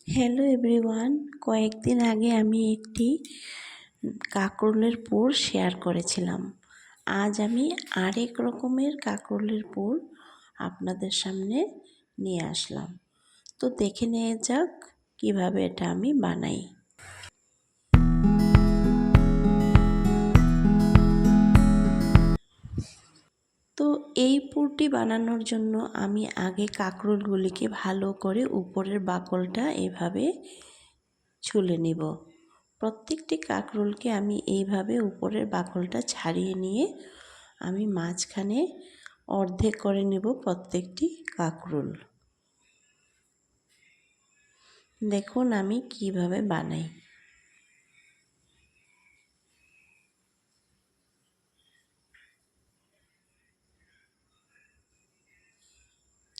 Hello everyone, কয়েকদিন আগে আমি একটি কাঁকরোলের পুর শেয়ার করেছিলাম। আজ আমি আরেক রকমের কাঁকরোলের পুর আপনাদের সামনে নিয়ে আসলাম। তো দেখে নেওয়া যাক কিভাবে এটা আমি বানাই। তো এই পুরটি বানানোর জন্য আমি আগে কাঁকরোলগুলিকে ভালো করে উপরের বাকলটা এভাবে ছুলে নিব। প্রত্যেকটি কাঁকরোলকে আমি এইভাবে উপরের বাকলটা ছাড়িয়ে নিয়ে আমি মাঝখানে অর্ধেক করে নেব প্রত্যেকটি কাঁকরোল। দেখুন আমি কিভাবে বানাই।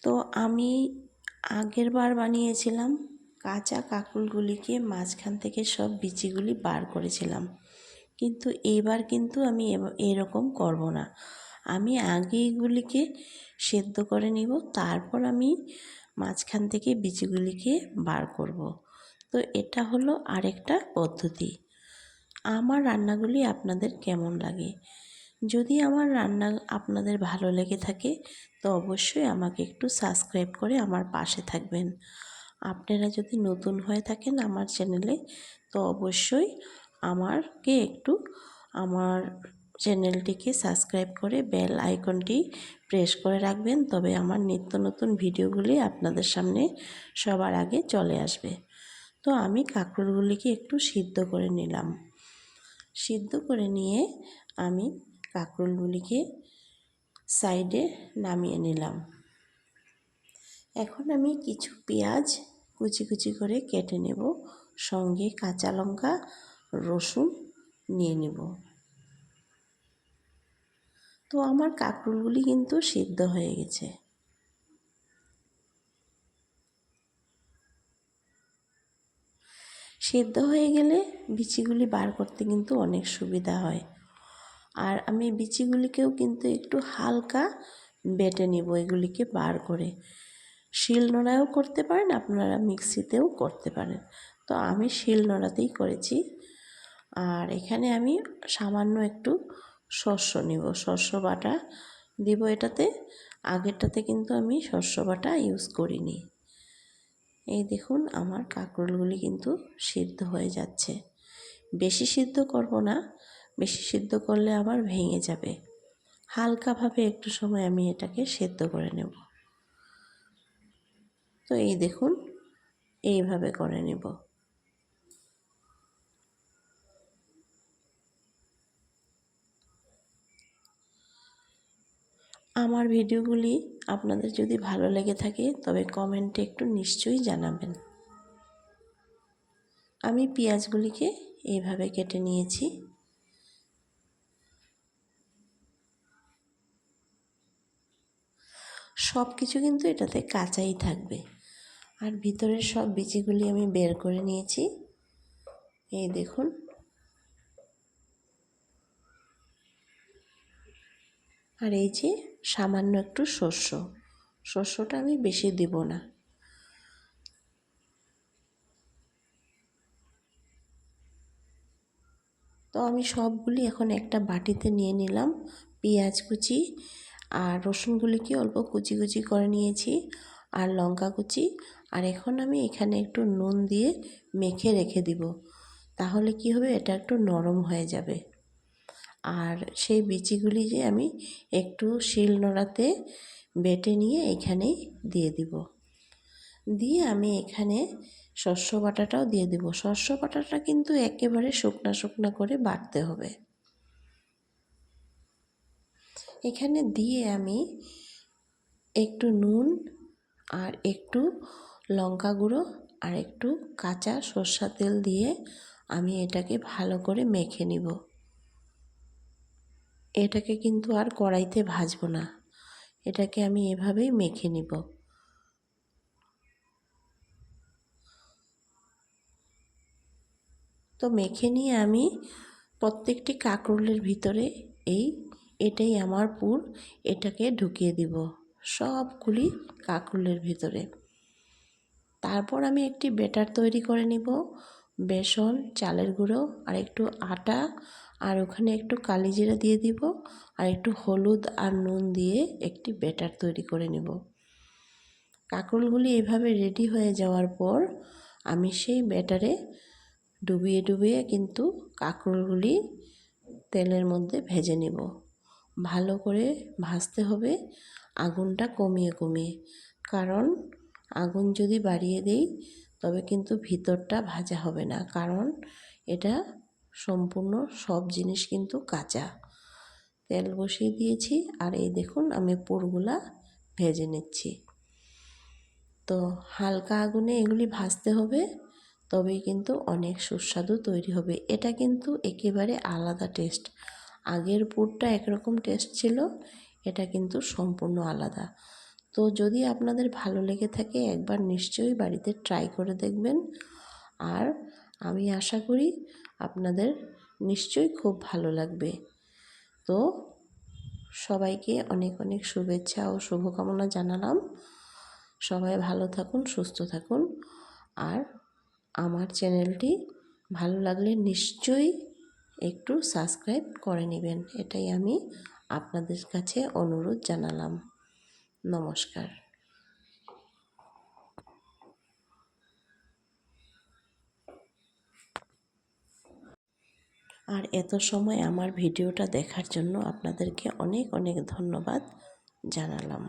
তো আমি আগের বার বানিয়েছিলাম কাঁচা কাঁকরোলগুলিকে মাঝখান থেকে সব বিচিগুলি বার করেছিলাম, কিন্তু এইবার কিন্তু আমি এরকম করব না। আমি আগে এগুলিকে সেদ্ধ করে নিব, তারপর আমি মাঝখান থেকে বিচিগুলিকে বার করব। তো এটা হলো আরেকটা পদ্ধতি। আমার রান্নাগুলি আপনাদের কেমন লাগে? যদি আমার রান্না আপনাদের ভালো লেগে থাকে তো অবশ্যই আমাকে একটু সাবস্ক্রাইব করে আমার পাশে থাকবেন। আপনারা যদি নতুন হয়ে থাকেন আমার চ্যানেলে তো অবশ্যই আমাকে একটু আমার চ্যানেলটিকে সাবস্ক্রাইব করে বেল আইকনটি প্রেস করে রাখবেন, তবে আমার নিত্য নতুন ভিডিওগুলি আপনাদের সামনে সবার আগে চলে আসবে। তো আমি কাঁকরোলগুলিকে একটু সিদ্ধ করে নিলাম। সিদ্ধ করে নিয়ে আমি কাঁকরোলগুলিকে সাইডে নামিয়ে নিলাম। এখন আমি কিছু পেঁয়াজ কুচি কুচি করে কেটে নেব, সঙ্গে কাঁচা লঙ্কা, রসুন নিয়ে নেব। তো আমার কাঁকরোলগুলি কিন্তু সিদ্ধ হয়ে গেছে। সিদ্ধ হয়ে গেলে বিচিগুলি বার করতে কিন্তু অনেক সুবিধা হয়। আর আমি বিচিগুলিকেও কিন্তু একটু হালকা বেটে নিব এগুলিকে বার করে। শিলনোড়াও করতে পারেন, আপনারা মিক্সিতেও করতে পারেন। তো আমি শিলনোড়াতেই করেছি। আর এখানে আমি সামান্য একটু শস্য নিব, শস্য বাটা দিব এটাতে। আগেরটাতে কিন্তু আমি শস্য বাটা ইউজ করিনি। এই দেখুন আমার কাঁকরোলগুলি কিন্তু সিদ্ধ হয়ে যাচ্ছে। বেশি সিদ্ধ করব না, বেশি সিদ্ধ করলে আবার ভেঙে যাবে। হালকাভাবে একটু সময় আমি এটাকে সেদ্ধ করে নেব। তো এই দেখুন এইভাবে করে নেব। আমার ভিডিওগুলি আপনাদের যদি ভালো লেগে থাকে তবে কমেন্টে একটু নিশ্চয়ই জানাবেন। আমি পেঁয়াজগুলিকে এইভাবে কেটে নিয়েছি। সব কিছু কিন্তু এটাতে কাঁচাই থাকবে। আর ভিতরের সব বিচিগুলি আমি বের করে নিয়েছি। এই দেখুন। আর এই যে সামান্য একটু শস্যটা আমি বেশি দিব না। তো আমি সবগুলি এখন একটা বাটিতে নিয়ে নিলাম। পেঁয়াজ কুচি আর রসুনগুলিকে অল্প কুচি কুচি করে নিয়েছি, আর লঙ্কা কুচি। আর এখন আমি এখানে একটু নুন দিয়ে মেখে রেখে দিব, তাহলে কি হবে, এটা একটু নরম হয়ে যাবে। আর সেই বিচিগুলি যে আমি একটু শিলনোড়াতে বেটে নিয়ে এখানেই দিয়ে দিব। দিয়ে আমি এখানে শস্য বাটাটাও দিয়ে দিব। শস্য বাটাটা কিন্তু একেবারে শুকনা শুকনা করে বাটতে হবে। এখানে দিয়ে আমি একটু নুন আর একটু লঙ্কা গুঁড়ো আর একটু কাঁচা সরষের তেল দিয়ে আমি এটাকে ভালো করে মেখে নিব। এটাকে কিন্তু আর কড়াইতে ভাজবো না, এটাকে আমি এভাবেই মেখে নিব। তো মেখে নিয়ে আমি প্রত্যেকটি কাঁকরোলের ভিতরে এটাই আমার পুর, এটাকে ঢুকিয়ে দিব সবগুলি কাঁকরোলের ভিতরে। তারপর আমি একটি ব্যাটার তৈরি করে নিব। বেসন, চালের গুঁড়ো আর একটু আটা, আর ওখানে একটু কালি জিরা দিয়ে দিব, আর একটু হলুদ আর নুন দিয়ে একটি ব্যাটার তৈরি করে নিব। কাঁকরোলগুলি এভাবে রেডি হয়ে যাওয়ার পর আমি সেই ব্যাটারে ডুবিয়ে ডুবিয়ে কিন্তু কাঁকরোলগুলি তেলের মধ্যে ভেজে নিব। ভালো করে ভাজতে হবে, আগুনটা কমিয়ে কমিয়ে, কারণ আগুন যদি বাড়িয়ে দেই তবে কিন্তু ভিতরটা ভাজা হবে না, কারণ এটা সম্পূর্ণ সব জিনিস কিন্তু কাঁচা। তেল বসিয়ে দিয়েছি আর এই দেখুন আমি পুরগুলা ভেজে নিচ্ছি। তো হালকা আগুনে এগুলি ভাজতে হবে, তবেই কিন্তু অনেক সুস্বাদু তৈরি হবে। এটা কিন্তু একেবারে আলাদা টেস্ট। আগের পুরটা একরকম টেস্ট ছিল, এটা কিন্তু সম্পূর্ণ আলাদা। তো যদি আপনাদের ভালো লেগে থাকে একবার নিশ্চয়ই বাড়িতে ট্রাই করে দেখবেন। আর আমি আশা করি আপনাদের নিশ্চয়ই খুব ভালো লাগবে। তো সবাইকে অনেক অনেক শুভেচ্ছা ও শুভকামনা জানালাম। সবাই ভালো থাকুন, সুস্থ থাকুন। আর আমার চ্যানেলটি ভালো লাগলে নিশ্চয়ই একটু সাবস্ক্রাইব করে নেবেন, এটাই আমি আপনাদের কাছে অনুরোধ জানালাম। নমস্কার। আর এত সময় আমার ভিডিওটা দেখার জন্য আপনাদেরকে অনেক অনেক ধন্যবাদ জানালাম।